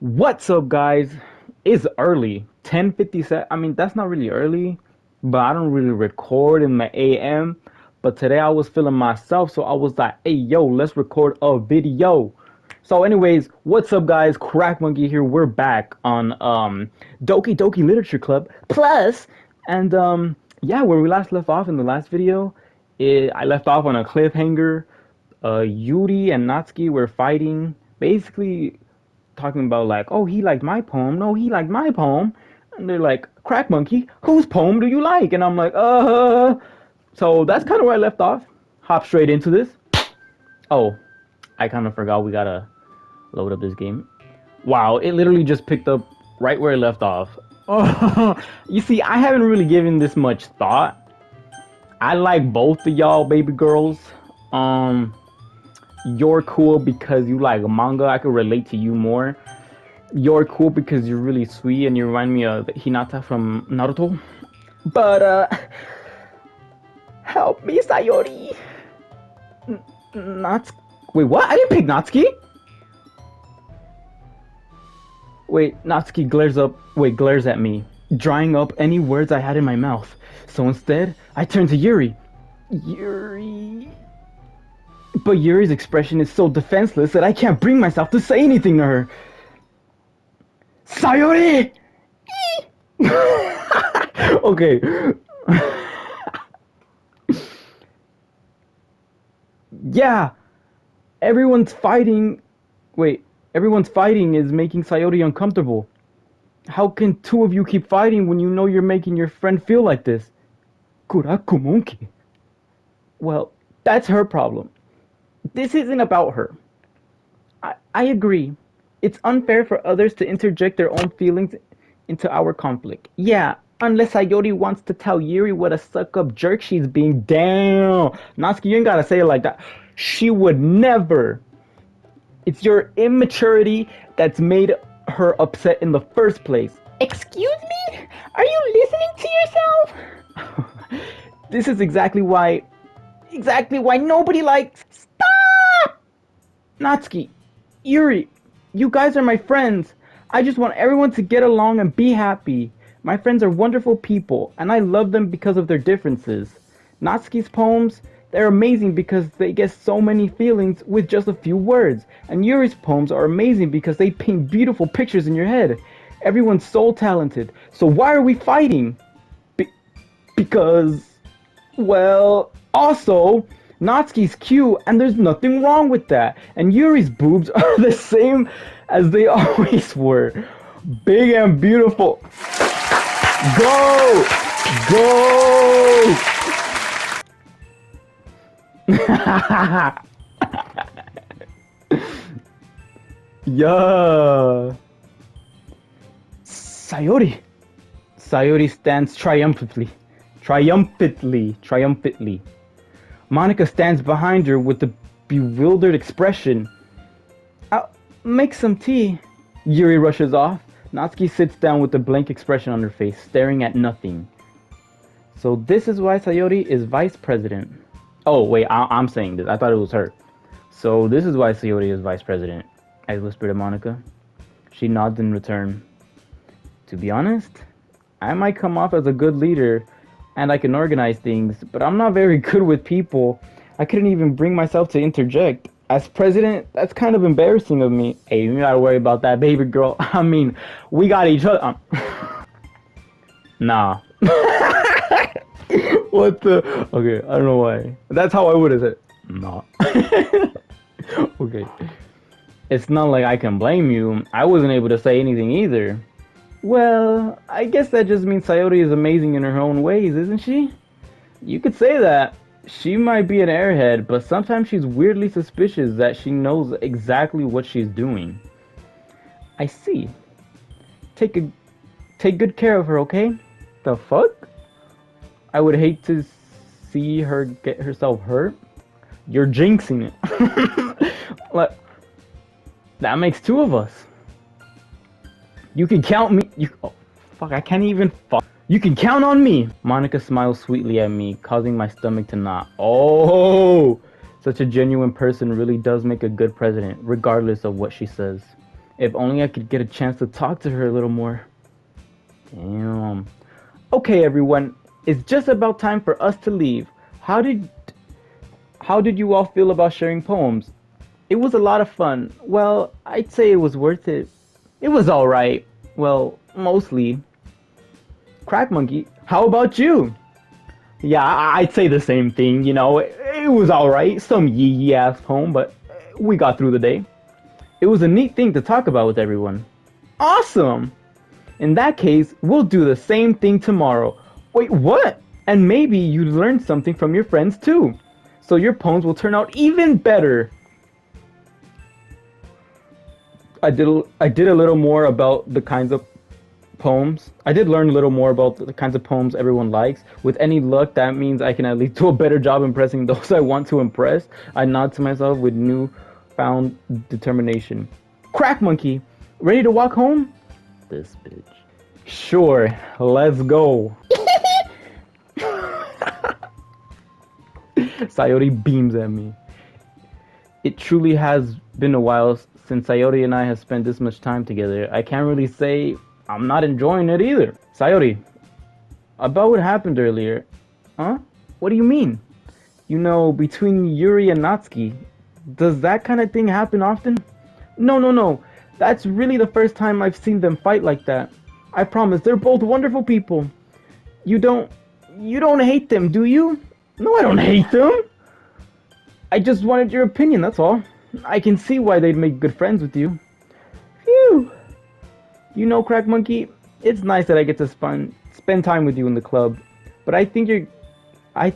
What's up, guys? It's early, 10:57. I mean, that's not really early, but I don't really record in the AM. But today I was feeling myself, so I was like, hey, yo, let's record a video. So, anyways, what's up, guys? Crack Monkey here. We're back on Doki Doki Literature Club Plus, and yeah, where we last left off in the last video, I left off on a cliffhanger. Yuri and Natsuki were fighting, basically talking about like, oh, he liked my poem. No, he liked my poem. And they're like, Crack Monkey, whose poem do you like? And I'm like, So that's kind of where I left off. Hop straight into this. Oh, I kind of forgot we gotta load up this game. Wow, it literally just picked up right where I left off. Oh, you see, I haven't really given this much thought. I like both of y'all, baby girls. Um, you're cool because you like manga. I could relate to you more. You're cool because you're really sweet and you remind me of Hinata from Naruto. But help me, Sayori. Natsuki. Wait, what? I didn't pick Natsuki. Wait, Natsuki glares at me, drying up any words I had in my mouth. So instead, I turn to Yuri. Yuri. But Yuri's expression is so defenseless that I can't bring myself to say anything to her. Sayori! Okay. Yeah, everyone's fighting. Wait, everyone's fighting is making Sayori uncomfortable. How can two of you keep fighting when you know you're making your friend feel like this? Kurakumonki. Well, that's her problem. This isn't about her. I agree. It's unfair for others to interject their own feelings into our conflict. Yeah, unless Sayori wants to tell Yuri what a suck-up jerk she's being. Damn! Natsuki, you ain't gotta say it like that. She would never. It's your immaturity that's made her upset in the first place. Excuse me? Are you listening to yourself? This is exactly why nobody likes. Stop! Natsuki, Yuri, you guys are my friends. I just want everyone to get along and be happy. My friends are wonderful people, and I love them because of their differences. Natsuki's poems, they're amazing because they get so many feelings with just a few words. And Yuri's poems are amazing because they paint beautiful pictures in your head. Everyone's so talented. So why are we fighting? Because, well, also, Natsuki's cute, and there's nothing wrong with that. And Yuri's boobs are the same as they always were. Big and beautiful. Go! Go! Yeah. Sayori. Sayori stands triumphantly. Monica stands behind her with a bewildered expression. I'll make some tea. Yuri rushes off. Natsuki sits down with a blank expression on her face, staring at nothing. So this is why Sayori is vice president. Oh, wait, I'm saying this. I thought it was her. So this is why Sayori is vice president, I whispered to Monica. She nods in return. To be honest, I might come off as a good leader, and I can organize things, but I'm not very good with people. I couldn't even bring myself to interject. As president, that's kind of embarrassing of me. Hey, you gotta worry about that, baby girl. I mean, we got each other. Nah. What the? Okay, I don't know why. That's how I would have said. Nah. Okay. It's not like I can blame you. I wasn't able to say anything either. Well, I guess that just means Sayori is amazing in her own ways, isn't she? You could say that. She might be an airhead, but sometimes she's weirdly suspicious that she knows exactly what she's doing. I see. Take good care of her, okay? The fuck? I would hate to see her get herself hurt. You're jinxing it. Like, that makes two of us. You can count me. Oh, fuck, I can't even. Fuck. You can count on me. Monica smiles sweetly at me, causing my stomach to knot. Oh, such a genuine person really does make a good president, regardless of what she says. If only I could get a chance to talk to her a little more. Damn. Okay, everyone. It's just about time for us to leave. How did you all feel about sharing poems? It was a lot of fun. Well, I'd say it was worth it. It was alright. Well, mostly. Crack Monkey, how about you? Yeah, I'd say the same thing, it was alright. Some yee ass poem, but we got through the day. It was a neat thing to talk about with everyone. Awesome! In that case, we'll do the same thing tomorrow. Wait, what? And maybe you learned something from your friends too. So your poems will turn out even better. I did a little more about the kinds of poems. I did learn a little more about the kinds of poems everyone likes. With any luck, that means I can at least do a better job impressing those I want to impress. I nod to myself with newfound determination. Crack Monkey, ready to walk home? This bitch. Sure, let's go. Sayori beams at me. It truly has been a while since Sayori and I have spent this much time together. I can't really say I'm not enjoying it either. Sayori, about what happened earlier. Huh? What do you mean? Between Yuri and Natsuki. Does that kind of thing happen often? No. That's really the first time I've seen them fight like that. I promise, they're both wonderful people. You don't hate them, do you? No, I don't hate them. I just wanted your opinion, that's all. I can see why they'd make good friends with you. Phew. Crack Monkey, it's nice that I get to spend time with you in the club, but I think I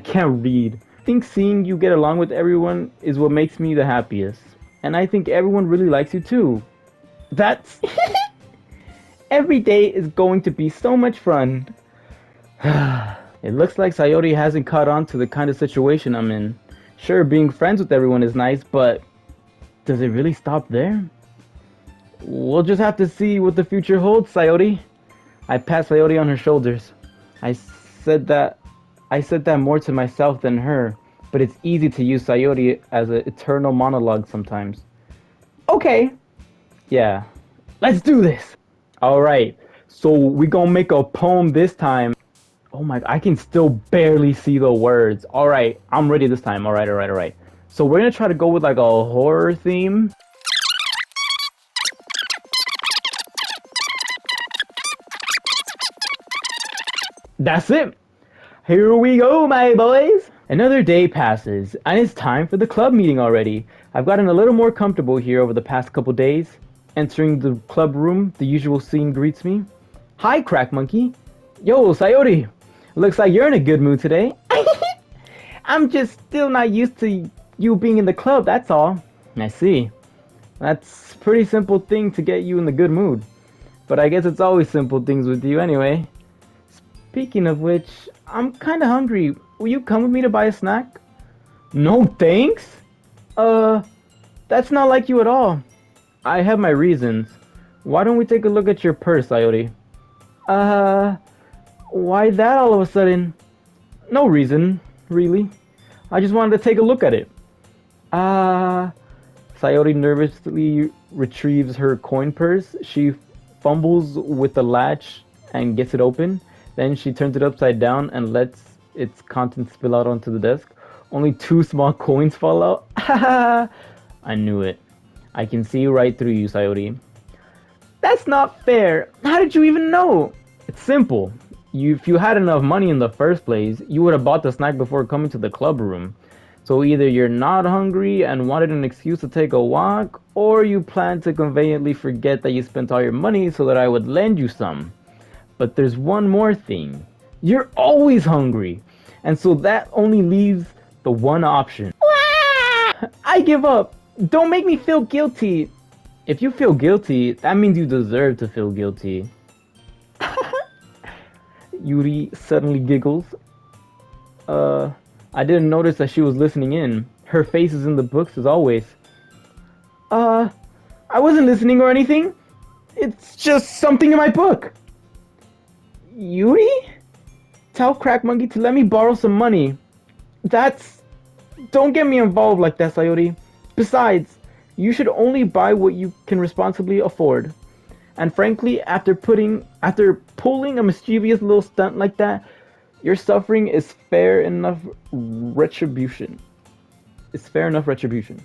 can't read. I think seeing you get along with everyone is what makes me the happiest. And I think everyone really likes you too. That's... Every day is going to be so much fun. It looks like Sayori hasn't caught on to the kind of situation I'm in. Sure, being friends with everyone is nice, but does it really stop there? We'll just have to see what the future holds, Sayori. I pat Sayori on her shoulders. I said that more to myself than her, but it's easy to use Sayori as an eternal monologue sometimes. Okay. Yeah. Let's do this. Alright. So we gonna make a poem this time. Oh my, I can still barely see the words. Alright, I'm ready this time. Alright. So we're gonna try to go with like a horror theme. That's it. Here we go, my boys. Another day passes, and it's time for the club meeting already. I've gotten a little more comfortable here over the past couple days. Entering the club room, the usual scene greets me. Hi, Crack Monkey. Yo, Sayori. Looks like you're in a good mood today. I'm just still not used to you being in the club, that's all. I see. That's a pretty simple thing to get you in the good mood. But I guess it's always simple things with you anyway. Speaking of which, I'm kinda hungry. Will you come with me to buy a snack? No thanks? That's not like you at all. I have my reasons. Why don't we take a look at your purse, Sayori? Why that all of a sudden? No reason, really. I just wanted to take a look at it. Sayori nervously retrieves her coin purse. She fumbles with the latch and gets it open. Then she turns it upside down and lets its contents spill out onto the desk. Only 2 small coins fall out. I knew it. I can see right through you, Sayori. That's not fair. How did you even know? It's simple. If you had enough money in the first place, you would have bought the snack before coming to the club room. So either you're not hungry and wanted an excuse to take a walk, or you plan to conveniently forget that you spent all your money so that I would lend you some. But there's one more thing. You're always hungry. And so that only leaves the one option. I give up. Don't make me feel guilty. If you feel guilty, that means you deserve to feel guilty. Yuri suddenly giggles. I didn't notice that she was listening in. Her face is in the books as always. I wasn't listening or anything. It's just something in my book. Yuri? Tell Crack Monkey to let me borrow some money. Don't get me involved like that, Sayori. Besides, You should only buy what you can responsibly afford. And frankly, after pulling a mischievous little stunt like that, your suffering is fair enough retribution. It's fair enough retribution.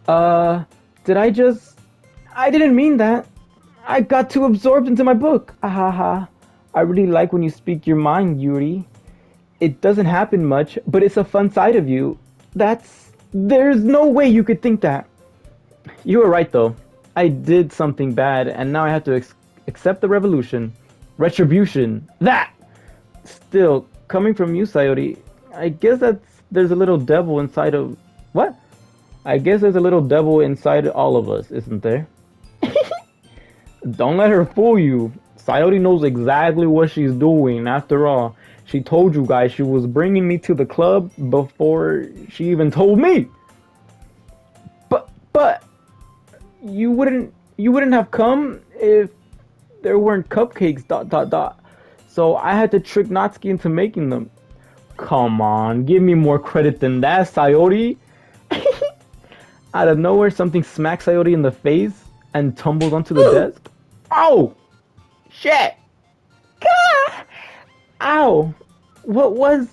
Did I just... I didn't mean that. I got too absorbed into my book. Ahaha. I really like when you speak your mind, Yuri. It doesn't happen much, but it's a fun side of you. There's no way you could think that. You were right, though. I did something bad, and now I have to accept the revolution. Retribution. That! Still, coming from you, Sayori, I guess there's a little devil inside of... What? I guess there's a little devil inside all of us, isn't there? Don't let her fool you. Sayori knows exactly what she's doing. After all, she told you guys she was bringing me to the club before she even told me. But you wouldn't have come if there weren't cupcakes. ... So I had to trick Natsuki into making them. Come on, give me more credit than that, Sayori. Out of nowhere, something smacks Sayori in the face and tumbles onto the desk. Oh! Shit! Gah! Ow! What was...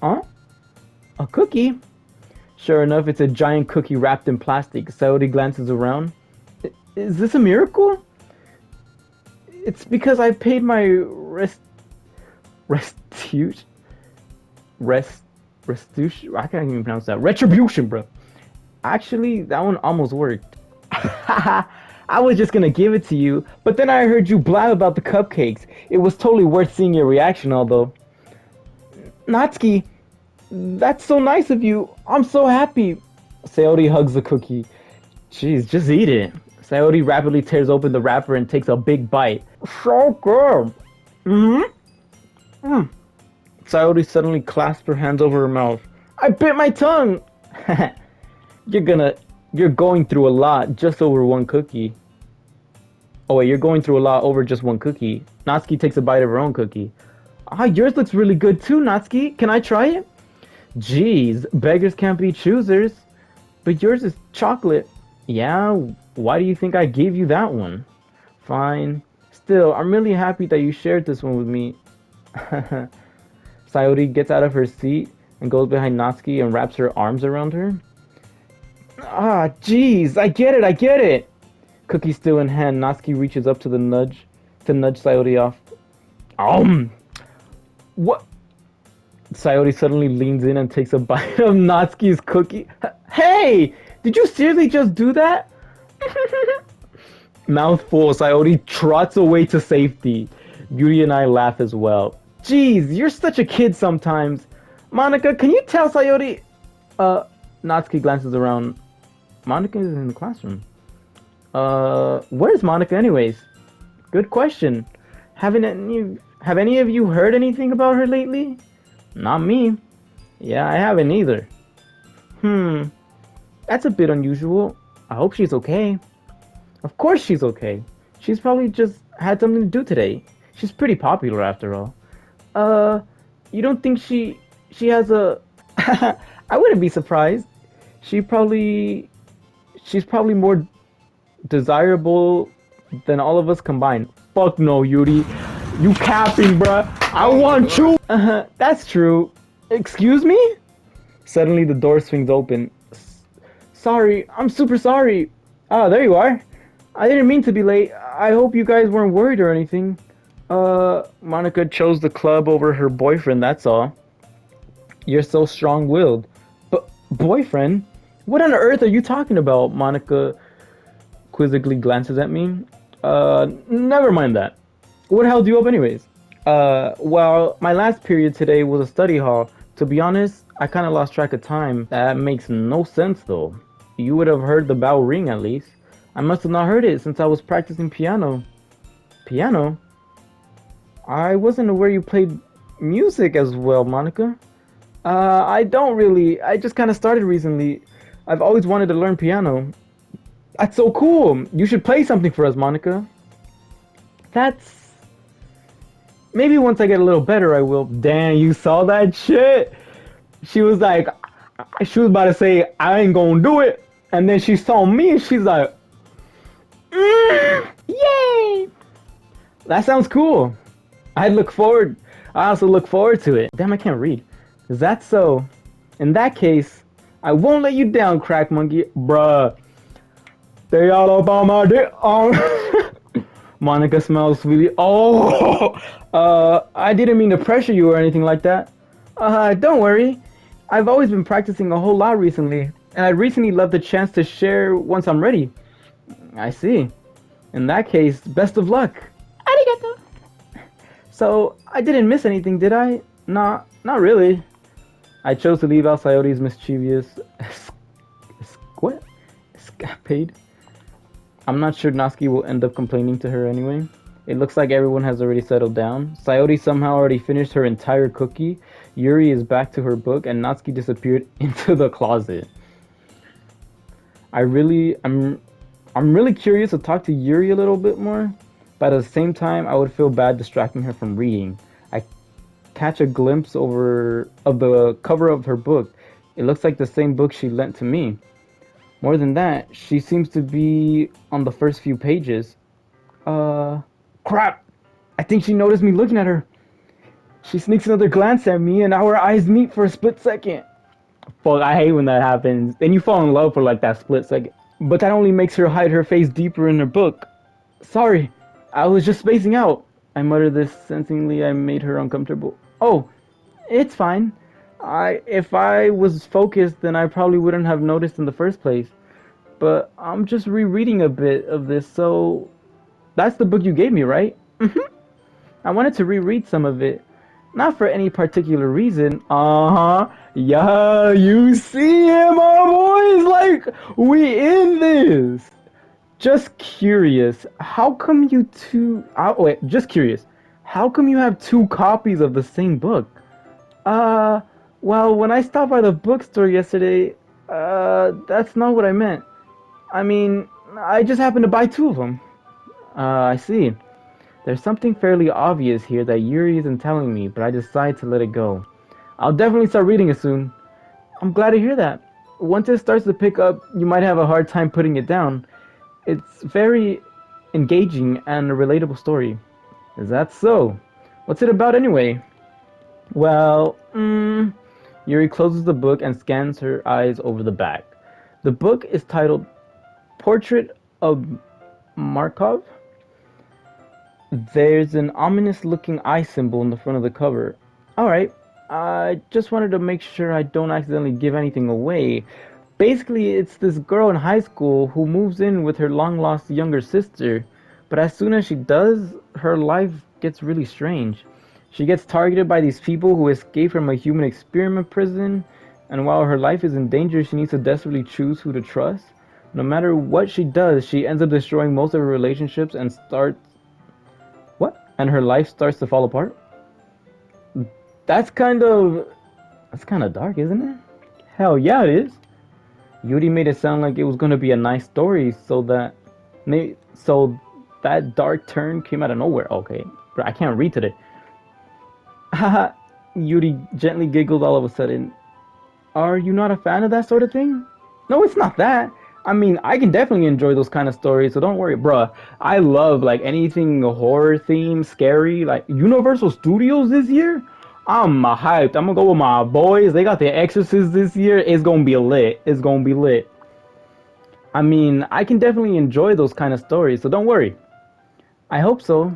Huh? A cookie? Sure enough, it's a giant cookie wrapped in plastic. Sayori glances around. Is this a miracle? It's because I paid my restitution? I can't even pronounce that. Retribution, bro. Actually, that one almost worked. I was just gonna give it to you, but then I heard you blab about the cupcakes. It was totally worth seeing your reaction, although. Natsuki, that's so nice of you. I'm so happy. Sayori hugs the cookie. Jeez, just eat it. Sayori rapidly tears open the wrapper and takes a big bite. So good. Sayori suddenly clasped her hands over her mouth. I bit my tongue. You're going through a lot just over one cookie. Oh wait, you're going through a lot over just one cookie. Natsuki takes a bite of her own cookie. Ah, yours looks really good too, Natsuki. Can I try it? Jeez, beggars can't be choosers. But yours is chocolate. Yeah, why do you think I gave you that one? Fine. Still, I'm really happy that you shared this one with me. Sayori gets out of her seat and goes behind Natsuki and wraps her arms around her. Ah, jeez, I get it. Cookie still in hand, Natsuki reaches up to nudge Sayori off. What? Sayori suddenly leans in and takes a bite of Natsuki's cookie. Hey! Did you seriously just do that? Mouthful, Sayori trots away to safety. Beauty and I laugh as well. Jeez, you're such a kid sometimes. Monica, can you tell Sayori... Natsuki glances around. Monica is in the classroom. Where's Monica anyways? Good question. Have any of you heard anything about her lately? Not me. Yeah, I haven't either. That's a bit unusual. I hope she's okay. Of course she's okay. She's probably just had something to do today. She's pretty popular after all. You don't think she has a... I wouldn't be surprised. She's probably more desirable than all of us combined. Fuck no, Yuri. You capping, bruh. I want you. That's true. Excuse me? Suddenly the door swings open. Sorry, I'm super sorry. Ah, there you are. I didn't mean to be late. I hope you guys weren't worried or anything. Monica chose the club over her boyfriend, that's all. You're so strong-willed. But boyfriend? What on earth are you talking about? Monica quizzically glances at me. Never mind that. What held you up anyways? Well, my last period today was a study hall. To be honest, I kind of lost track of time. That makes no sense though. You would have heard the bell ring at least. I must have not heard it since I was practicing piano. Piano? I wasn't aware you played music as well, Monica. I don't really. I just kind of started recently. I've always wanted to learn piano. That's so cool. You should play something for us, Monica. That's... Maybe once I get a little better, I will. Damn, you saw that shit? She was like... She was about to say, I ain't gonna do it. And then she saw me and she's like, yay! That sounds cool. I also look forward to it. Damn, I can't read. Is that so? In that case, I won't let you down, Crack Monkey. Bruh. They all up on my dick. Monica smells sweetie. Oh! I didn't mean to pressure you or anything like that. Don't worry. I've always been practicing a whole lot recently, and I'd recently love the chance to share once I'm ready. I see. In that case, best of luck. Arigato. So, I didn't miss anything, did I? Nah, not really. I chose to leave out Sayoti's mischievous what? Escapade. I'm not sure Natsuki will end up complaining to her anyway. It looks like everyone has already settled down. Sayori somehow already finished her entire cookie. Yuri is back to her book, and Natsuki disappeared into the closet. I'm really curious to talk to Yuri a little bit more, but at the same time, I would feel bad distracting her from reading. I catch a glimpse of the cover of her book. It looks like the same book she lent to me. More than that, she seems to be on the first few pages. Crap! I think she noticed me looking at her. She sneaks another glance at me, and our eyes meet for a split second. Fuck, I hate when that happens. Then you fall in love for like that split second. But that only makes her hide her face deeper in her book. Sorry, I was just spacing out. I muttered this, sensingly I made her uncomfortable. Oh, it's fine. If I was focused, then I probably wouldn't have noticed in the first place. But I'm just rereading a bit of this, so that's the book you gave me, right? I wanted to reread some of it. Not for any particular reason. Uh-huh. Yeah, you see it, my boys? Like, we in this. Just curious. How come you two... wait, just curious. How come you have two copies of the same book? Uh, well, when I stopped by the bookstore yesterday, that's not what I meant. I mean, I just happened to buy two of them. I see. There's something fairly obvious here that Yuri isn't telling me, but I decide to let it go. I'll definitely start reading it soon. I'm glad to hear that. Once it starts to pick up, you might have a hard time putting it down. It's very engaging and a relatable story. Is that so? What's it about anyway? Well, Yuri closes the book and scans her eyes over the back. The book is titled Portrait of Markov. There's an ominous looking eye symbol in the front of the cover. Alright, I just wanted to make sure I don't accidentally give anything away. Basically, it's this girl in high school who moves in with her long lost younger sister, but as soon as she does, her life gets really strange. She gets targeted by these people who escape from a human experiment prison, and while her life is in danger, she needs to desperately choose who to trust. No matter what she does, she ends up destroying most of her relationships and her life starts to fall apart. That's kind of dark, isn't it? Hell yeah, it is. Yuri made it sound like it was gonna be a nice story, so that dark turn came out of nowhere. Okay, but I can't read today. Haha. Yuri gently giggled all of a sudden. Are you not a fan of that sort of thing? No, it's not that. I mean, I can definitely enjoy those kind of stories, so don't worry, bruh. I love like anything horror themed, scary, like Universal Studios this year. I'm hyped. I'm gonna go with my boys. They got The Exorcist this year. It's gonna be lit. It's gonna be lit. I mean, I can definitely enjoy those kind of stories, so don't worry. I hope so.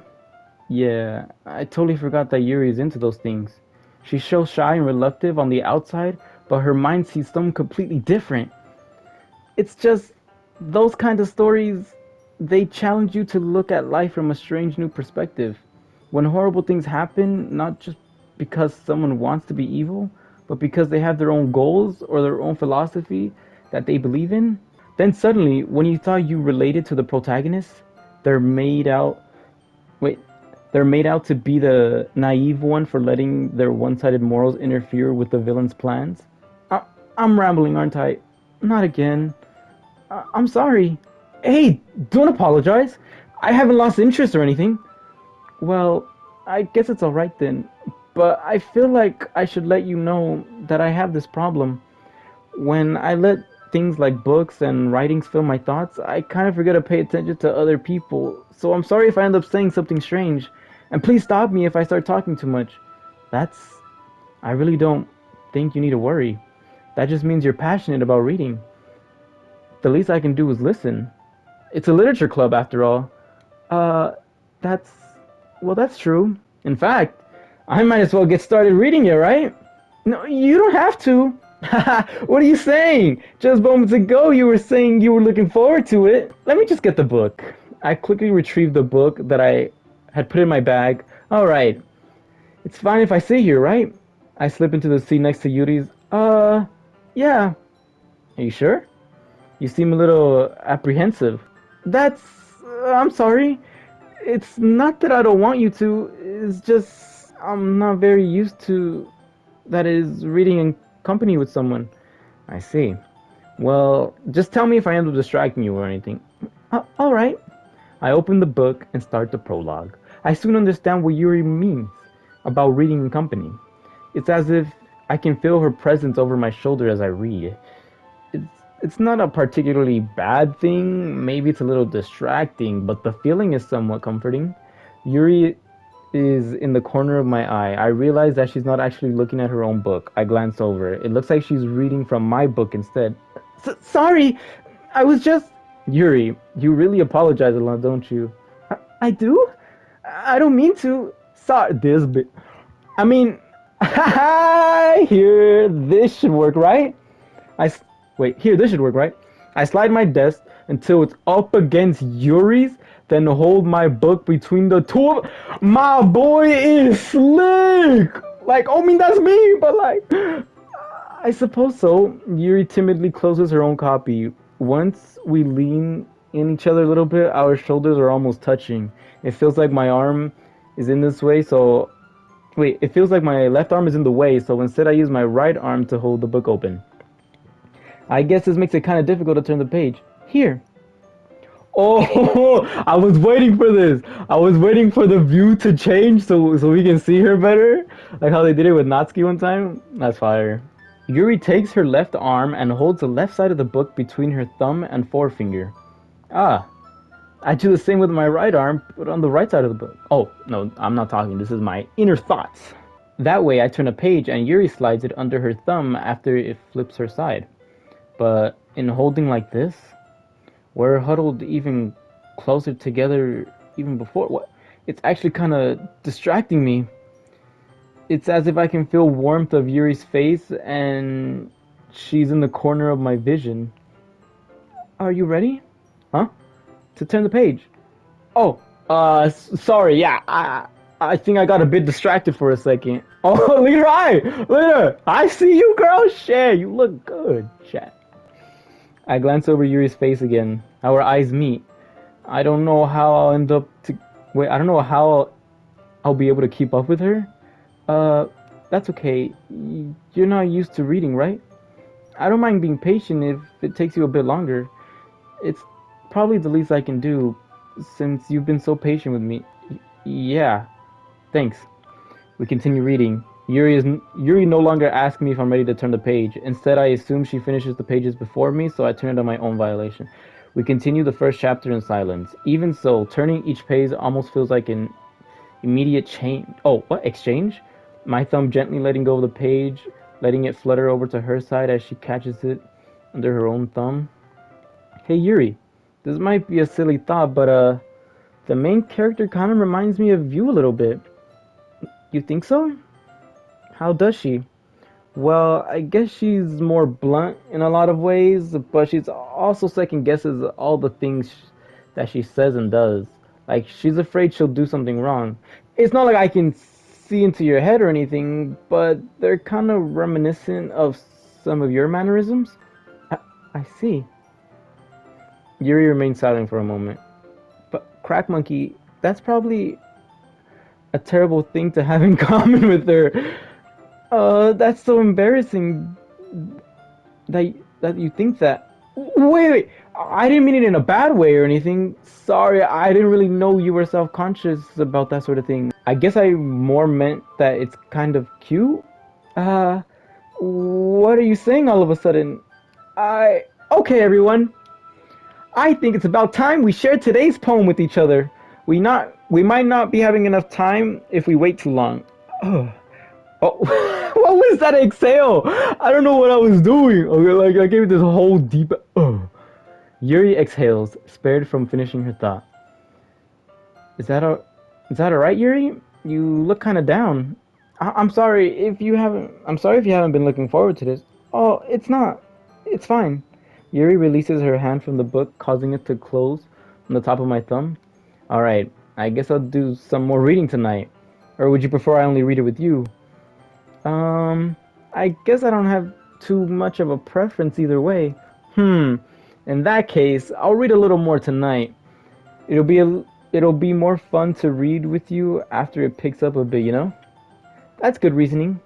Yeah, I totally forgot that Yuri is into those things. She shows shy and reluctant on the outside, but her mind sees something completely different. It's just those kind of stories, they challenge you to look at life from a strange new perspective. When horrible things happen, not just because someone wants to be evil, but because they have their own goals or their own philosophy that they believe in, then suddenly, when you thought you related to the protagonist, they're made out wait, they're made out to be the naive one for letting their one-sided morals interfere with the villain's plans. I'm rambling, aren't I? Not again. I'm sorry. Hey, don't apologize. I haven't lost interest or anything. Well, I guess it's alright then. But I feel like I should let you know that I have this problem. When I let things like books and writings fill my thoughts, I kind of forget to pay attention to other people. So I'm sorry if I end up saying something strange. And please stop me if I start talking too much. That's... I really don't think you need to worry. That just means you're passionate about reading. The least I can do is listen. It's a literature club after all. Uh, that's... Well, that's true. In fact, I might as well get started reading it, right? No, you don't have to. What are you saying? Just moments ago you were saying you were looking forward to it. Let me just get the book. I quickly retrieved the book that I had put in my bag. Alright, it's fine if I sit here, right? I slip into the seat next to Yuri's. Yeah. Are you sure? You seem a little apprehensive. That's... I'm sorry. It's not that I don't want you to, it's just I'm not very used to, that is, reading in company with someone. I see. Well, just tell me if I end up distracting you or anything. Alright. I open the book and start the prologue. I soon understand what Yuri means about reading in company. It's as if I can feel her presence over my shoulder as I read. It's, it's not a particularly bad thing, maybe it's a little distracting, but the feeling is somewhat comforting. Yuri is in the corner of my eye. I realize that she's not actually looking at her own book. I glance over. It looks like she's reading from my book instead. Sorry, I was just... Yuri, you really apologize a lot, don't you? I do? I don't mean to. Sorry, this bit. I mean, here, this should work, right? Wait, here, this should work, right? I slide my desk until it's up against Yuri's, then hold my book between the two of... My boy is slick! Like, I mean, that's me, but like... I suppose so. Yuri timidly closes her own copy. Once we lean in each other a little bit, our shoulders are almost touching. It feels like my arm is in this way, so... Wait, it feels like my left arm is in the way, so instead I use my right arm to hold the book open. I guess this makes it kind of difficult to turn the page. Here. Oh, I was waiting for this. I was waiting for the view to change so we can see her better. Like how they did it with Natsuki one time. That's fire. Yuri takes her left arm and holds the left side of the book between her thumb and forefinger. Ah, I do the same with my right arm, but on the right side of the book. Oh, no, I'm not talking. This is my inner thoughts. That way I turn a page and Yuri slides it under her thumb after it flips her side. But in holding like this, we're huddled even closer together even before. What? It's actually kind of distracting me. It's as if I can feel warmth of Yuri's face and she's in the corner of my vision. Are you ready? Huh? To turn the page. Oh, sorry, yeah, I think I got a bit distracted for a second. Oh, look at her eye! Look at her! I see you, girl! Shit, you look good, chat. I glance over Yuri's face again. Our eyes meet. I don't know how I'll end up to... Wait, I don't know how I'll be able to keep up with her. That's okay. You're not used to reading, right? I don't mind being patient if it takes you a bit longer. It's probably the least I can do, since you've been so patient with me. Yeah, thanks. We continue reading. Yuri no longer asks me if I'm ready to turn the page. Instead, I assume she finishes the pages before me, so I turn it on my own violation. We continue the first chapter in silence. Even so, turning each page almost feels like an immediate change. Oh, what? Exchange? My thumb gently letting go of the page, letting it flutter over to her side as she catches it under her own thumb. Hey Yuri, this might be a silly thought, but the main character kind of reminds me of you a little bit. You think so? How does she? Well, I guess she's more blunt in a lot of ways, but she's also second guesses all the things that she says and does. Like, she's afraid she'll do something wrong. It's not like I can see into your head or anything, but they're kind of reminiscent of some of your mannerisms. I see. Yuri remained silent for a moment. But, Crack Monkey, that's probably a terrible thing to have in common with her. That's so embarrassing that you think that. Wait, I didn't mean it in a bad way or anything. Sorry, I didn't really know you were self-conscious about that sort of thing. I guess I more meant that it's kind of cute. What are you saying all of a sudden? Okay, everyone. I think it's about time we share today's poem with each other. We might not be having enough time if we wait too long. Oh, what was that exhale? I don't know what I was doing. Okay, like I gave it this whole deep. Oh. Yuri exhales, spared from finishing her thought. Is that a, is that alright, Yuri? You look kind of down. I'm sorry if you haven't. I'm sorry if you haven't been looking forward to this. Oh, it's not. It's fine. Yuri releases her hand from the book, causing it to close on the top of my thumb. All right. I guess I'll do some more reading tonight. Or would you prefer I only read it with you? Um, I guess I don't have too much of a preference either way. Hmm. In that case, I'll read a little more tonight. It'll be a, it'll be more fun to read with you after it picks up a bit, you know? That's good reasoning.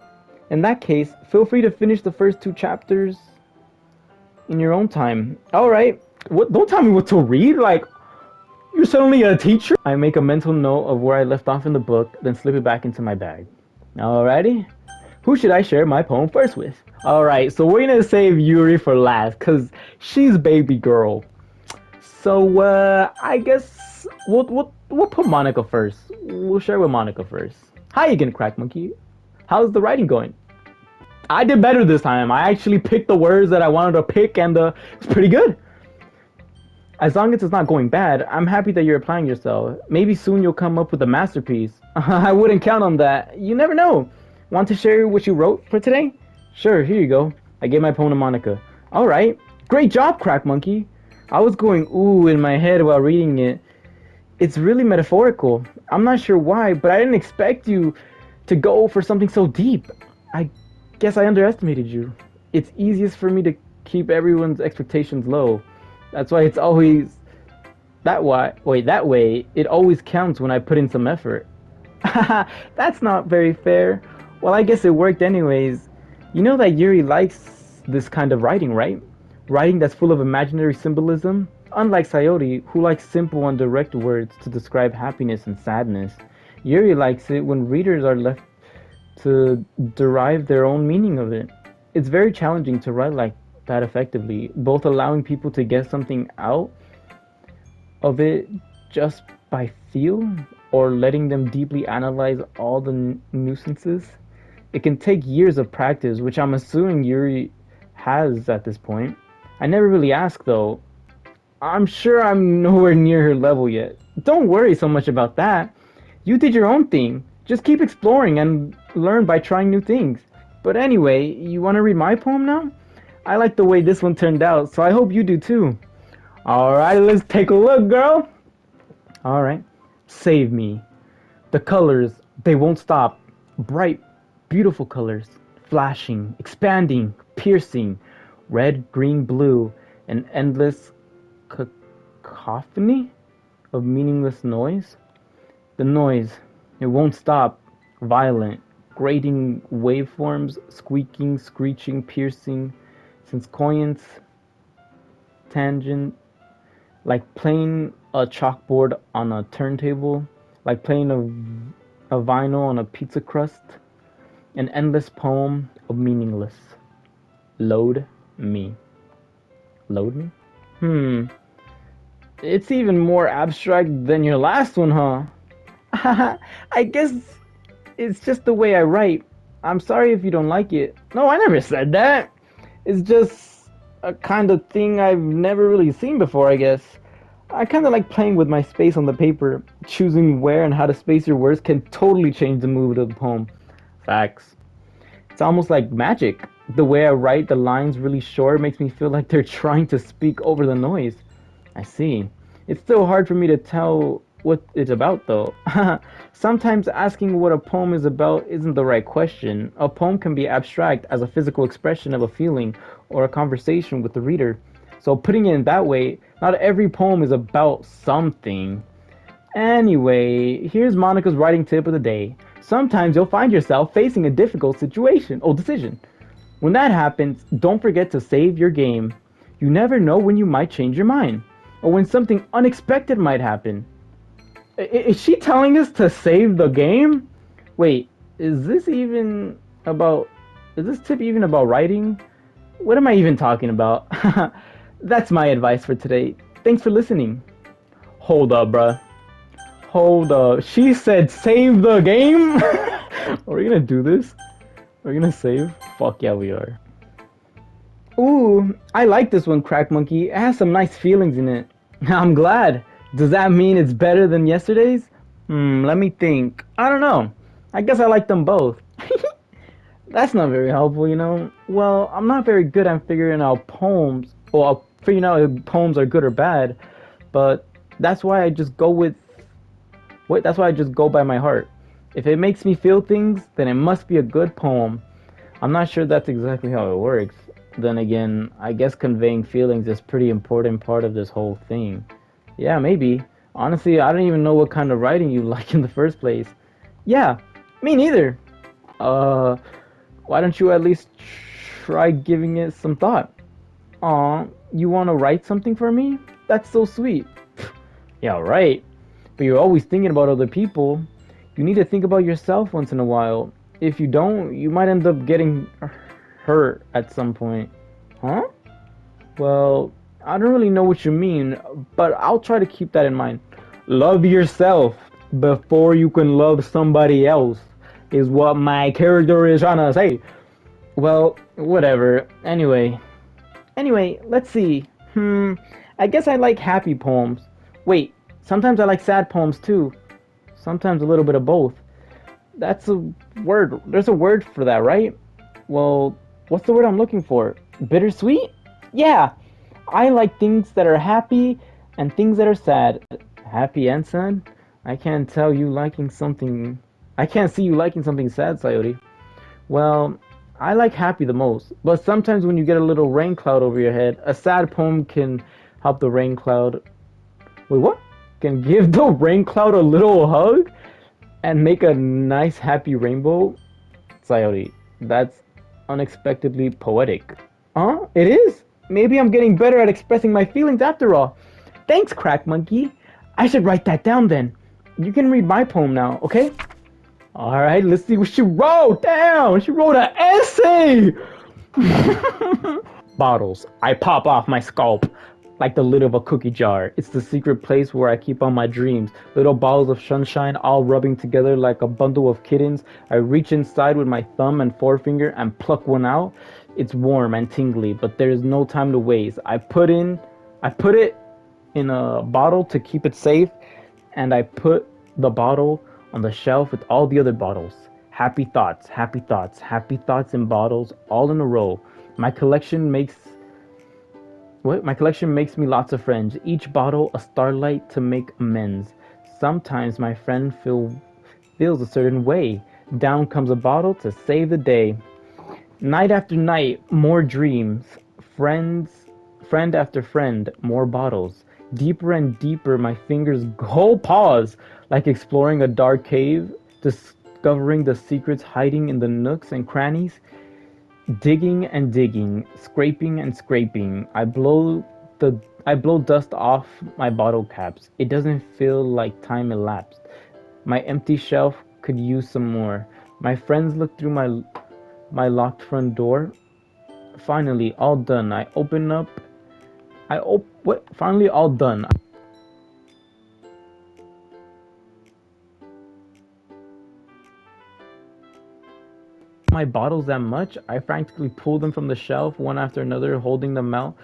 In that case, feel free to finish the first two chapters in your own time. All right. What? Don't tell me what to read. Like you're suddenly a teacher. I make a mental note of where I left off in the book, then slip it back into my bag. Alrighty. Who should I share my poem first with? Alright, so we're gonna save Yuri for last, cause she's baby girl. So I guess we'll put Monica first. We'll share with Monica first. Hi again, Crack Monkey. How's the writing going? I did better this time. I actually picked the words that I wanted to pick, and it's pretty good. As long as it's not going bad, I'm happy that you're applying yourself. Maybe soon you'll come up with a masterpiece. I wouldn't count on that. You never know. Want to share what you wrote for today? Sure, here you go. I gave my poem to Monica. Alright. Great job, Crack Monkey. I was going ooh in my head while reading it. It's really metaphorical. I'm not sure why, but I didn't expect you to go for something so deep. I guess I underestimated you. It's easiest for me to keep everyone's expectations low. That's why it's always that way. It always counts when I put in some effort. That's not very fair. Well, I guess it worked anyways. You know that Yuri likes this kind of writing, right? Writing that's full of imaginary symbolism. Unlike Sayori, who likes simple and direct words to describe happiness and sadness, Yuri likes it when readers are left to derive their own meaning of it. It's very challenging to write like that effectively, both allowing people to get something out of it just by feel or letting them deeply analyze all the nuisances. It can take years of practice, which I'm assuming Yuri has at this point. I never really asked though. I'm sure I'm nowhere near her level yet. Don't worry so much about that. You did your own thing. Just keep exploring and learn by trying new things. But anyway, you want to read my poem now? I like the way this one turned out, so I hope you do too. Alright, let's take a look, girl. Alright. Save me. The colors, they won't stop. Bright, beautiful colors. Flashing, expanding, piercing. Red, green, blue. An endless cacophony of meaningless noise. The noise, it won't stop. Violent, grating waveforms, squeaking, screeching, piercing, sequential, tangent, like playing a chalkboard on a turntable, like playing a vinyl on a pizza crust, an endless poem of meaningless. Load me. Load me? It's even more abstract than your last one, huh? I guess it's just the way I write. I'm sorry if you don't like it. No, I never said that. It's just a kind of thing I've never really seen before, I guess. I kind of like playing with my space on the paper. Choosing where and how to space your words can totally change the mood of the poem. Facts. It's almost like magic. The way I write the lines really short makes me feel like they're trying to speak over the noise. I see. It's still hard for me to tell what it's about though. Sometimes asking what a poem is about isn't the right question. A poem can be abstract as a physical expression of a feeling or a conversation with the reader. So putting it in that way, not every poem is about something. Anyway, here's Monica's writing tip of the day. Sometimes you'll find yourself facing a difficult situation or decision. When that happens, don't forget to save your game. You never know when you might change your mind, or when something unexpected might happen. Is she telling us to save the game? Wait, is this tip even about writing? What am I even talking about? That's my advice for today. Thanks for listening. Hold up, bruh. Hold up. She said save the game? Are we gonna do this? Are we gonna save? Fuck yeah, we are. Ooh, I like this one, Crack Monkey. It has some nice feelings in it. I'm glad. Does that mean it's better than yesterday's? Let me think. I don't know. I guess I like them both. That's not very helpful, you know? Well, I'm not very good at figuring out poems. Well, figuring out if poems are good or bad, but that's why I just go with. Wait, that's why I just go by my heart. If it makes me feel things, then it must be a good poem. I'm not sure that's exactly how it works. Then again, I guess conveying feelings is pretty important part of this whole thing. Yeah, maybe. Honestly, I don't even know what kind of writing you like in the first place. Yeah, me neither. Uh, why don't you at least try giving it some thought? Aw, you want to write something for me? That's so sweet. Yeah, right. But you're always thinking about other people. You need to think about yourself once in a while. If you don't, you might end up getting hurt at some point. Huh? Well, I don't really know what you mean, but I'll try to keep that in mind. Love yourself before you can love somebody else, is what my character is trying to say. Well, whatever. Anyway, let's see. I guess I like happy poems. Wait, sometimes I like sad poems too. Sometimes a little bit of both. That's a word. There's a word for that, right? Well, what's the word I'm looking for? Bittersweet? Yeah, I like things that are happy and things that are sad. Happy and sad? I can't tell you liking something. I can't see you liking something sad, Sayori. Well, I like happy the most, but sometimes when you get a little rain cloud over your head, a sad poem can help the rain cloud. Wait, what? Can give the rain cloud a little hug and make a nice happy rainbow? Sayori, that's unexpectedly poetic. Huh? It is? Maybe I'm getting better at expressing my feelings after all. Thanks, Crack Monkey. I should write that down then. You can read my poem now, okay? Alright, let's see what she wrote down. She wrote an essay! Bottles. I pop off my scalp like the lid of a cookie jar. It's the secret place where I keep all my dreams. Little bottles of sunshine all rubbing together like a bundle of kittens. I reach inside with my thumb and forefinger and pluck one out. It's warm and tingly, but there is no time to waste. I put it in a bottle to keep it safe, and I put the bottle on the shelf with all the other bottles. Happy thoughts, happy thoughts, happy thoughts in bottles, all in a row. My collection makes My collection makes me lots of friends. Each bottle a starlight to make amends. Sometimes my friend feels a certain way. Down comes a bottle to save the day. Night after night, more dreams. Friend after friend, more bottles. Deeper and deeper, my fingers go pause, like exploring a dark cave, discovering the secrets hiding in the nooks and crannies. Digging and digging, scraping and scraping. I blow dust off my bottle caps. It doesn't feel like time elapsed. My empty shelf could use some more. My friends look through my locked front door. Finally, all done. I open up. I op. What? Finally, all done. My bottles that much, I frantically pull them from the shelf one after another, holding them out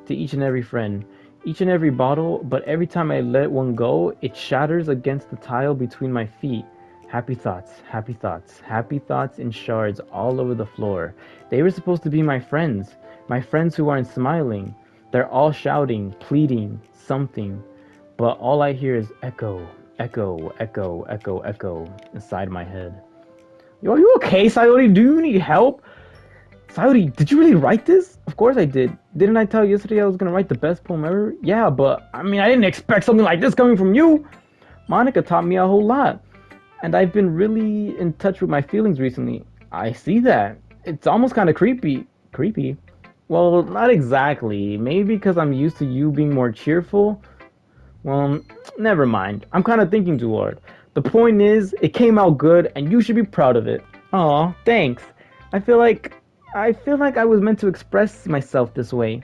to each and every friend. Each and every bottle, but every time I let one go, it shatters against the tile between my feet. Happy thoughts, happy thoughts, happy thoughts in shards all over the floor. They were supposed to be my friends who aren't smiling. They're all shouting, pleading, something. But all I hear is echo, echo, echo, echo, echo inside my head. Yo, are you okay, Sayori? Do you need help? Sayori, did you really write this? Of course I did. Didn't I tell you yesterday I was gonna write the best poem ever? Yeah, but I mean, I didn't expect something like this coming from you. Monica taught me a whole lot, and I've been really in touch with my feelings recently. I see that. It's almost kind of creepy. Creepy? Well, not exactly. Maybe because I'm used to you being more cheerful. Well, never mind. I'm kind of thinking too hard. The point is, it came out good, and you should be proud of it. Aw, thanks. I feel like I feel like I was meant to express myself this way.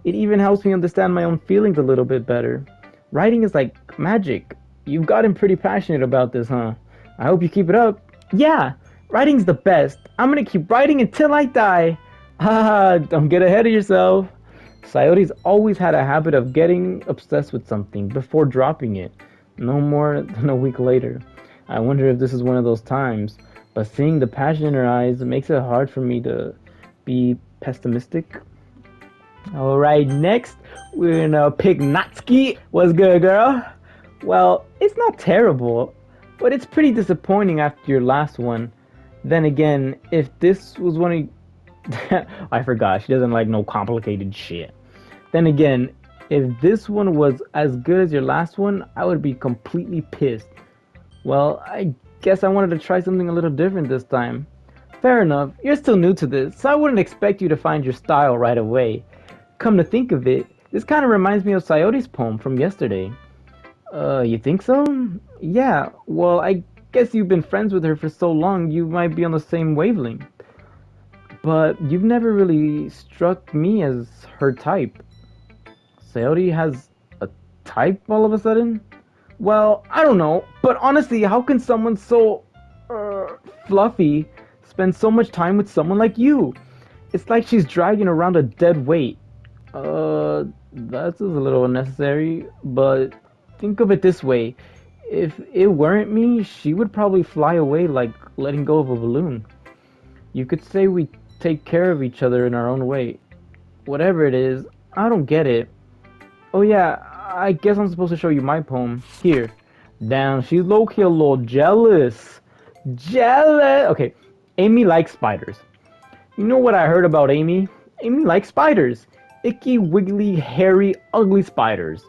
It even helps me understand my own feelings a little bit better. Writing is like magic. You've gotten pretty passionate about this, huh? I hope you keep it up. Yeah, writing's the best. I'm gonna keep writing until I die. Ah, don't get ahead of yourself. Sayoti's always had a habit of getting obsessed with something before dropping it, no more than a week later. I wonder if this is one of those times, but seeing the passion in her eyes makes it hard for me to be pessimistic. Alright, next we're gonna pick Natsuki. What's good, girl? Well, it's not terrible, but it's pretty disappointing after your last one. Then again, if this was one of I forgot, she doesn't like no complicated shit. Then again, if this one was as good as your last one, I would be completely pissed. Well, I guess I wanted to try something a little different this time. Fair enough, you're still new to this, so I wouldn't expect you to find your style right away. Come to think of it, this kind of reminds me of Sayoti's poem from yesterday. You think so? Yeah, well, I guess you've been friends with her for so long, you might be on the same wavelength. But you've never really struck me as her type. Sayori has a type all of a sudden? Well, I don't know, but honestly, how can someone so fluffy spend so much time with someone like you? It's like she's dragging around a dead weight. That's a little unnecessary, but think of it this way. If it weren't me, she would probably fly away like letting go of a balloon. You could say we take care of each other in our own way. Whatever it is, I don't get it. Oh yeah, I guess I'm supposed to show you my poem. Here. Damn, she's low-key a little jealous. Jealous! Okay, Amy likes spiders. You know what I heard about Amy? Amy likes spiders. Icky, wiggly, hairy, ugly spiders.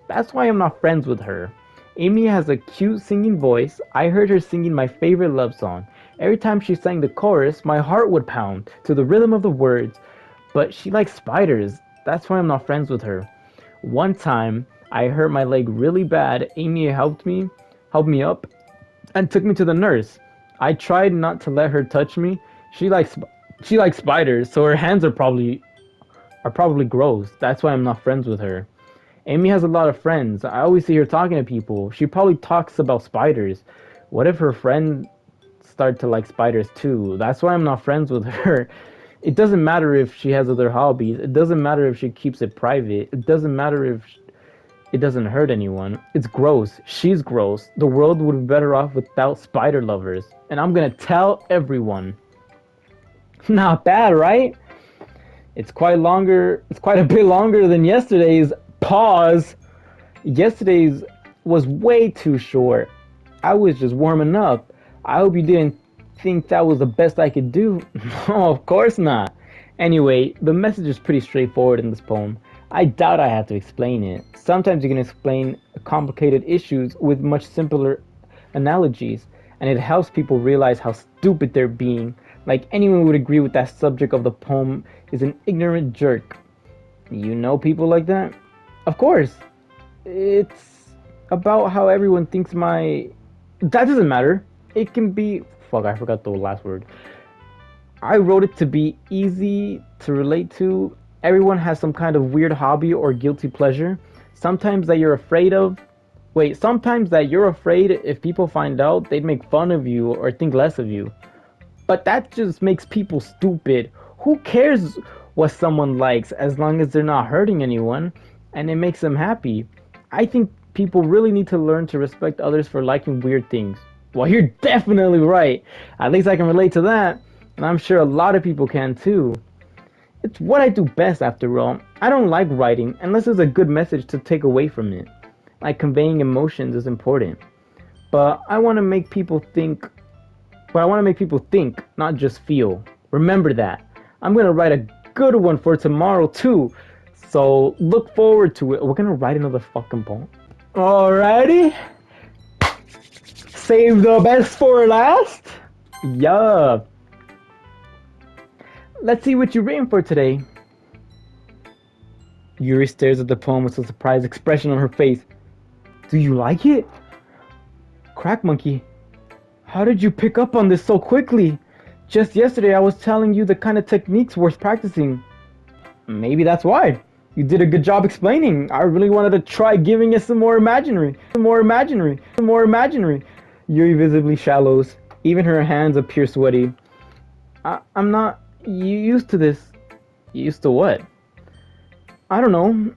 That's why I'm not friends with her. Amy has a cute singing voice. I heard her singing my favorite love song. Every time she sang the chorus, my heart would pound to the rhythm of the words. But she likes spiders. That's why I'm not friends with her. One time, I hurt my leg really bad. Amy helped me up, and took me to the nurse. I tried not to let her touch me. She likes spiders, so her hands are probably gross. That's why I'm not friends with her. Amy has a lot of friends. I always see her talking to people. She probably talks about spiders. What if her friends start to like spiders too? That's why I'm not friends with her. It doesn't matter if she has other hobbies. It doesn't matter if she keeps it private. It doesn't matter if it doesn't hurt anyone. It's gross. She's gross. The world would be better off without spider lovers. And I'm gonna tell everyone. Not bad, right? It's quite a bit longer than yesterday's. Pause. Yesterday's was way too short. I was just warming up. I hope you didn't think that was the best I could do. No, of course not. Anyway, the message is pretty straightforward in this poem. I doubt I have to explain it. Sometimes you can explain complicated issues with much simpler analogies, and it helps people realize how stupid they're being. Like anyone would agree with that subject of the poem is an ignorant jerk. You know people like that? Of course. It's about how everyone thinks my... That doesn't matter. It can be... Fuck, I forgot the last word. I wrote it to be easy to relate to. Everyone has some kind of weird hobby or guilty pleasure. Sometimes that you're afraid of... sometimes that you're afraid if people find out, they'd make fun of you or think less of you. But that just makes people stupid. Who cares what someone likes as long as they're not hurting anyone and it makes them happy? I think people really need to learn to respect others for liking weird things. Well, you're definitely right. At least I can relate to that. And I'm sure a lot of people can too. It's what I do best after all. I don't like writing unless there's a good message to take away from it. Like conveying emotions is important. But I want to make people think, not just feel. Remember that. I'm going to write a good one for tomorrow too. So look forward to it. We're going to write another fucking poem. Alrighty. Save the best for last. Yeah. Let's see what you're written for today. Yuri stares at the poem with a surprised expression on her face. Do you like it? Crack Monkey, how did you pick up on this so quickly? Just yesterday I was telling you the kind of techniques worth practicing. Maybe that's why. You did a good job explaining. I really wanted to try giving it some more imaginary. Yuri visibly shallows. Even her hands appear sweaty. I'm not used to this. Used to what? I don't know.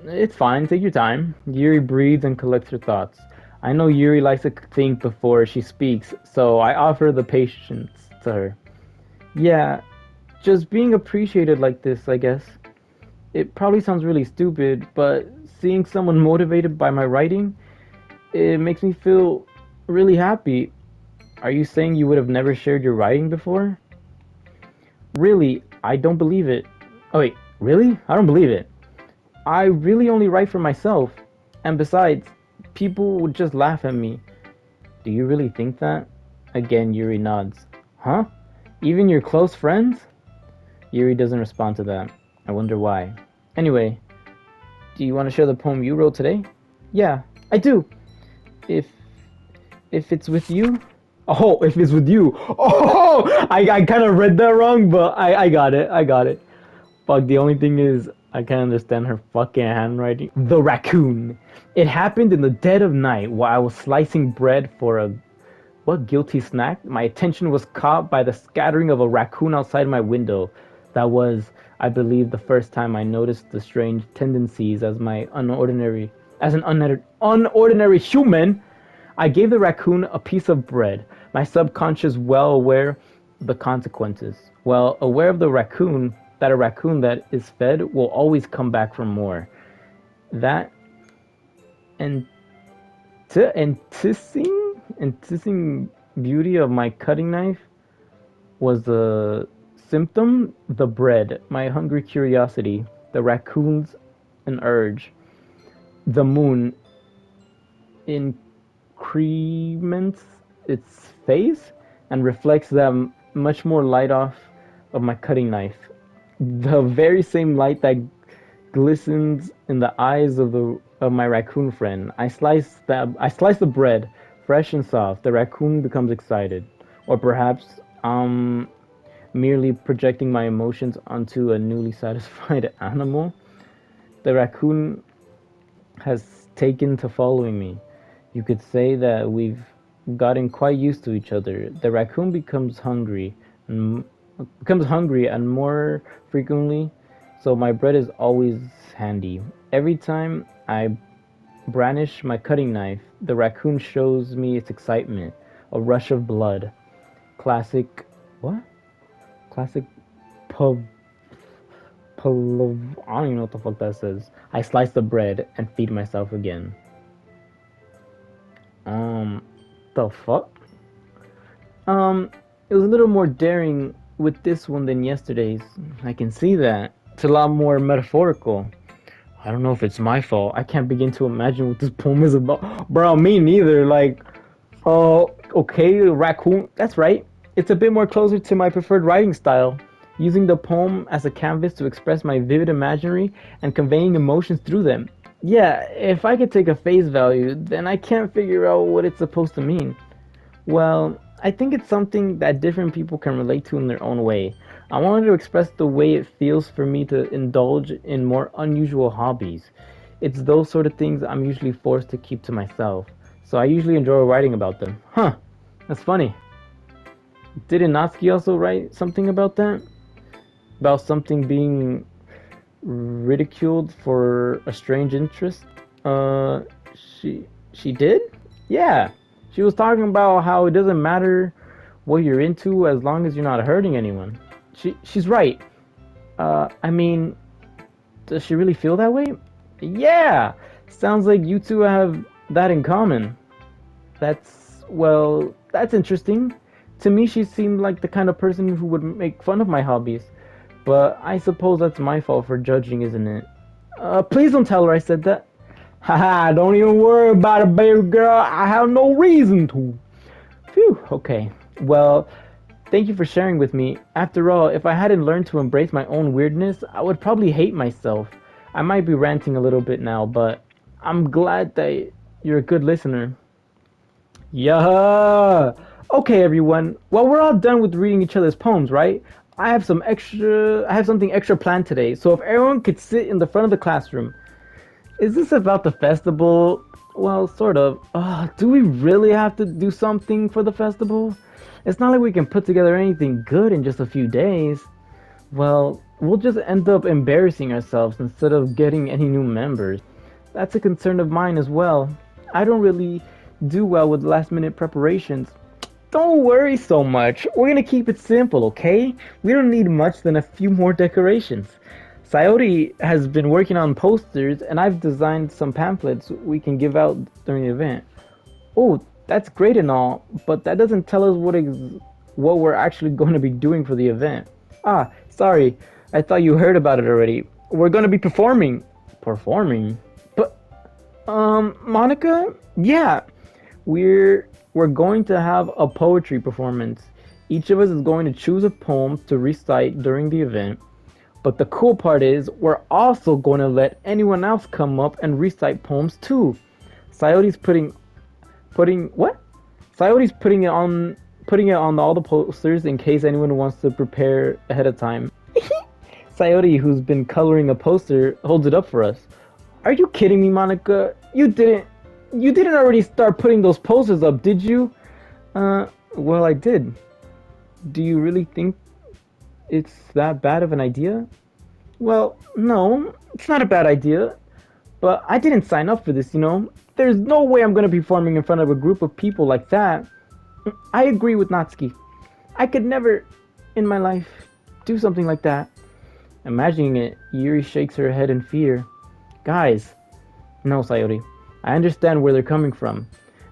It's fine, take your time. Yuri breathes and collects her thoughts. I know Yuri likes to think before she speaks, so I offer the patience to her. Yeah, just being appreciated like this, I guess. It probably sounds really stupid, but seeing someone motivated by my writing, it makes me feel really happy. Are you saying you would have never shared your writing before? Really, I don't believe it. Oh wait, really? I don't believe it. I really only write for myself. And besides, people would just laugh at me. Do you really think that? Again, Yuri nods. Huh? Even your close friends? Yuri doesn't respond to that. I wonder why. Anyway, do you want to share the poem you wrote today? Yeah, I do. If it's with you? Oh, if it's with you. Oh, I kind of read that wrong, but I got it. I got it. Fuck, the only thing is, I can't understand her fucking handwriting. The raccoon. It happened in the dead of night while I was slicing bread for a what guilty snack? My attention was caught by the scattering of a raccoon outside my window. That was, I believe, the first time I noticed the strange tendencies as an unordinary human. I gave the raccoon a piece of bread, my subconscious well aware of the consequences. Well aware of that a raccoon that is fed will always come back for more. That and enticing beauty of my cutting knife was the symptom, the bread, my hungry curiosity, the raccoons, an urge, the moon increments its face and reflects that much more light off of my cutting knife. The very same light that glistens in the eyes of my raccoon friend. I slice the bread, fresh and soft. The raccoon becomes excited, or perhaps merely projecting my emotions onto a newly satisfied animal. The raccoon has taken to following me. You could say that we've gotten quite used to each other. The raccoon and becomes hungry and more frequently, so my bread is always handy. Every time I brandish my cutting knife, the raccoon shows me its excitement, a rush of blood. Classic, what? Classic pub, I don't even know what the fuck that says. I slice the bread and feed myself again. The fuck? It was a little more daring with this one than yesterday's. I can see that. It's a lot more metaphorical. I don't know if it's my fault. I can't begin to imagine what this poem is about. Bro, me neither. Like, okay, raccoon. That's right. It's a bit more closer to my preferred writing style. Using the poem as a canvas to express my vivid imaginary and conveying emotions through them. Yeah, if I could take a face value, then I can't figure out what it's supposed to mean. Well, I think it's something that different people can relate to in their own way. I wanted to express the way it feels for me to indulge in more unusual hobbies. It's those sort of things I'm usually forced to keep to myself, so I usually enjoy writing about them. Huh, that's funny. Didn't Natsuki also write something about that? About something being ridiculed for a strange interest? Uh, she did? Yeah. She was talking about how it doesn't matter what you're into as long as you're not hurting anyone. She's right. I mean, does she really feel that way? Yeah. Sounds like you two have that in common. That's interesting. To me, she seemed like the kind of person who would make fun of my hobbies. But I suppose that's my fault for judging, isn't it? Please don't tell her I said that. Haha, don't even worry about it, baby girl. I have no reason to. Phew, okay. Well, thank you for sharing with me. After all, if I hadn't learned to embrace my own weirdness, I would probably hate myself. I might be ranting a little bit now, but I'm glad that you're a good listener. Yeah. Okay, everyone. Well, we're all done with reading each other's poems, right? I have something extra planned today. So if everyone could sit in the front of the classroom. Is this about the festival? Well, sort of. Do we really have to do something for the festival? It's not like we can put together anything good in just a few days. Well, we'll just end up embarrassing ourselves instead of getting any new members. That's a concern of mine as well. I don't really do well with last minute preparations. Don't worry so much. We're gonna keep it simple, okay? We don't need much than a few more decorations. Sayori has been working on posters, and I've designed some pamphlets we can give out during the event. Oh, that's great and all, but that doesn't tell us what we're actually going to be doing for the event. Ah, sorry. I thought you heard about it already. We're going to be performing. Performing? But Monica? Yeah. We're going to have a poetry performance. Each of us is going to choose a poem to recite during the event. But the cool part is, we're also going to let anyone else come up and recite poems too. Sayori's putting what? Sayori's putting it on all the posters in case anyone wants to prepare ahead of time. Sayori, who's been coloring a poster, holds it up for us. Are you kidding me, Monica? You didn't already start putting those posters up, did you? Well, I did. Do you really think it's that bad of an idea? Well, no, it's not a bad idea. But I didn't sign up for this. There's no way I'm gonna be performing in front of a group of people like that. I agree with Natsuki. I could never, in my life, do something like that. Imagining it, Yuri shakes her head in fear. Guys, no, Sayori. I understand where they're coming from.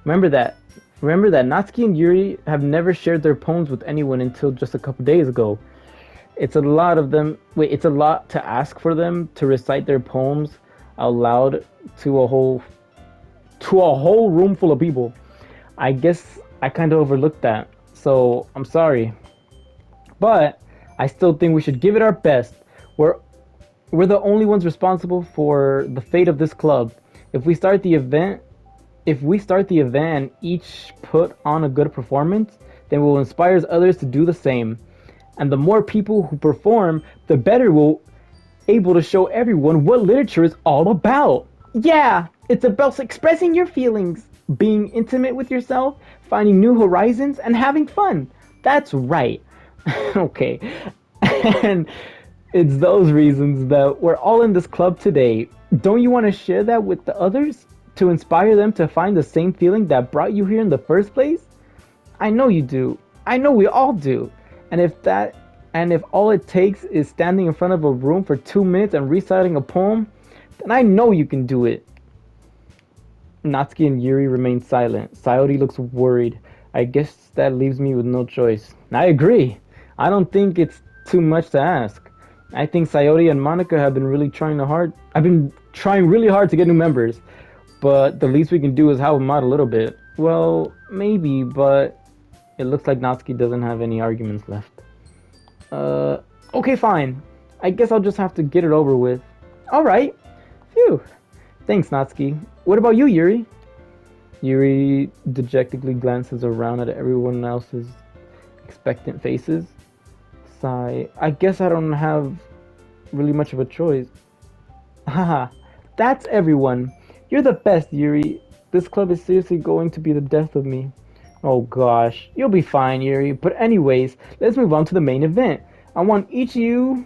Remember that. Remember that Natsuki and Yuri have never shared their poems with anyone until just a couple days ago. It's a lot of them. Wait, it's a lot to ask for them to recite their poems out loud to a whole room full of people. I guess I kind of overlooked that. So, I'm sorry. But I still think we should give it our best. We're we're the only ones responsible for the fate of this club. If we start the event, if we start the event and each put on a good performance, then we'll inspire others to do the same. And the more people who perform, the better we'll able to show everyone what literature is all about. Yeah, it's about expressing your feelings, being intimate with yourself, finding new horizons, and having fun. That's right. Okay. And it's those reasons that we're all in this club today. Don't you want to share that with the others? To inspire them to find the same feeling that brought you here in the first place? I know you do. I know we all do. And if all it takes is standing in front of a room for 2 minutes and reciting a poem, then I know you can do it. Natsuki and Yuri remain silent. Sayori looks worried. I guess that leaves me with no choice. I agree. I don't think it's too much to ask. I think Sayori and Monica have been really trying hard. I've been trying really hard to get new members, but the least we can do is help them out a little bit. Well, maybe, but it looks like Natsuki doesn't have any arguments left. Okay, fine. I guess I'll just have to get it over with. Alright. Phew. Thanks, Natsuki. What about you, Yuri? Yuri dejectedly glances around at everyone else's expectant faces. Sigh. I guess I don't have really much of a choice. Haha. That's everyone. You're the best, Yuri. This club is seriously going to be the death of me. Oh gosh, you'll be fine, Yuri. But anyways, let's move on to the main event. I want each of you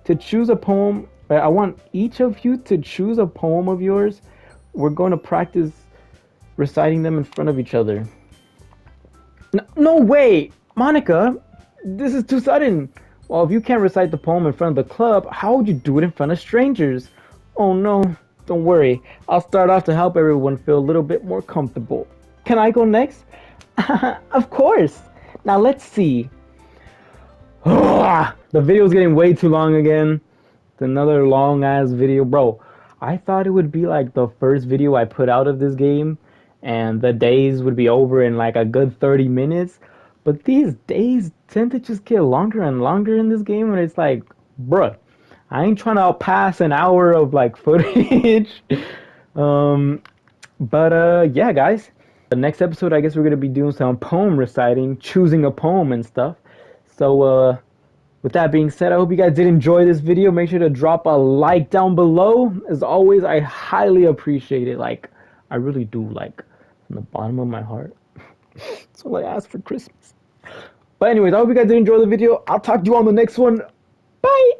to choose a poem. I want each of you to choose a poem of yours. We're going to practice reciting them in front of each other. No way! Monica, this is too sudden. Well, if you can't recite the poem in front of the club, how would you do it in front of strangers? Oh no, don't worry. I'll start off to help everyone feel a little bit more comfortable. Can I go next? Of course. Now let's see. The video's getting way too long again. It's another long ass video, bro. I thought it would be like the first video I put out of this game and the days would be over in like a good 30 minutes. But these days tend to just get longer and longer in this game, and it's like, bruh, I ain't trying to pass an hour of like footage. But yeah, guys. The next episode, I guess we're gonna be doing some poem reciting, choosing a poem and stuff. So With that being said, I hope you guys did enjoy this video. Make sure to drop a like down below. As always, I highly appreciate it. Like, I really do, like, from the bottom of my heart. That's all I ask for Christmas. But anyways, I hope you guys did enjoy the video. I'll talk to you on the next one. Bye!